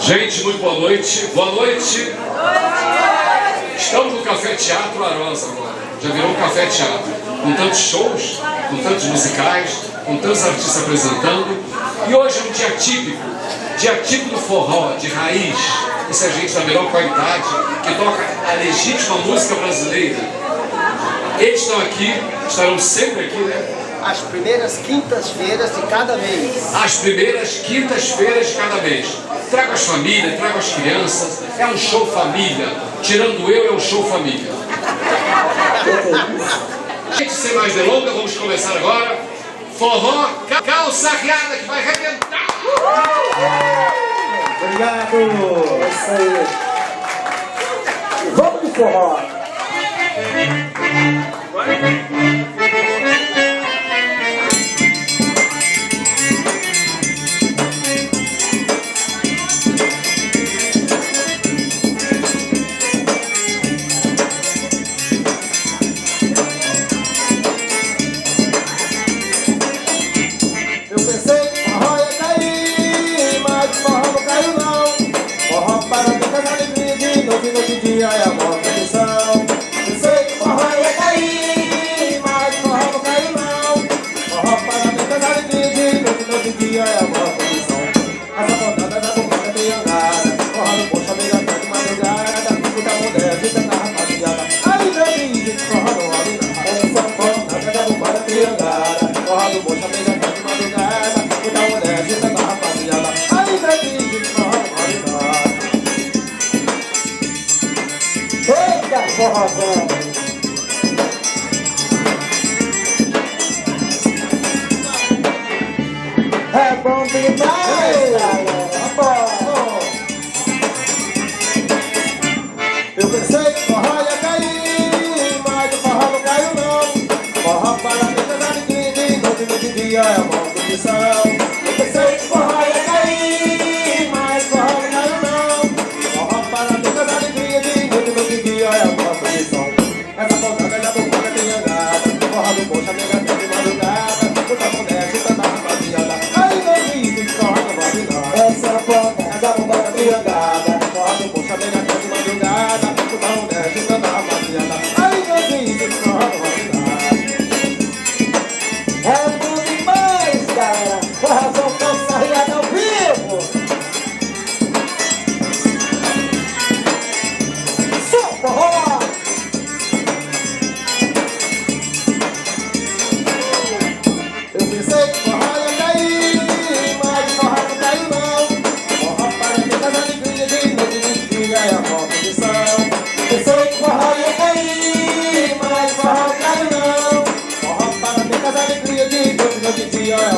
Gente, muito boa noite. Boa noite. Estamos no Café Teatro Arosa agora. Já virou um Café Teatro. Com tantos shows, com tantos musicais, com tantos artistas apresentando. E hoje é um dia típico do forró, de raiz. Essa gente da melhor qualidade, que toca a legítima música brasileira. Eles estão aqui, estarão sempre aqui, né? As primeiras quintas-feiras de cada mês. As primeiras quintas-feiras de cada mês. Traga as famílias, traga as crianças. É um show família. Tirando eu, é um show família. Gente, sem mais delongas, vamos começar agora. Forró Calça Riada, que vai arrebentar. Obrigado. É isso aí. Vamos de forró. É a boa condição. Eu sei que o forró ia cair, mas o forró não caiu não. Forró para mim das alegrias, noite dia é a boa condição. Essa botada da bombada tem angada, forró no posto, amiga, tá de madrugada, muita mulher, fica na rapaziada. Aí meu vídeo, forró não abre nada. Essa botada da bombada tem angada, forró no posto, amiga, tá de madrugada, muita mulher, fica na rapaziada. Aí meu vídeo, forró não abre nada. Eita, forrozão! É bom demais, galera! Eu pensei que o forró ia cair, mas o forró não caiu não. Forró para mim das alegrias, noite dia é uma condição. Eu pensei que o forró ia cair, mas o forró não caiu não. Forró para mim das alegrias, noite dia é uma condição. Essa botada da bombada tem angada, forró do poxa, nega até de madrugada, puta mulher, chuta na rapaziada. Aí meu vídeo, forró não vale nada. Essa botada da bombada tem angada, forró do poxa, nega até de madrugada, puta mulher, chuta na rapaziada. Aí meu vídeo, forró não vale nada. É bom demais, galera. Forrozão Calça Riada ao vivo. Só forró. Eu pensei que o forró ia cair, mas o forró não caiu não. Forró para mim das alegrias de noite dia é a boa condição. Pensei que o forró ia cair, mas o forró não caiu não. Forró para mim das alegrias de noite dia é a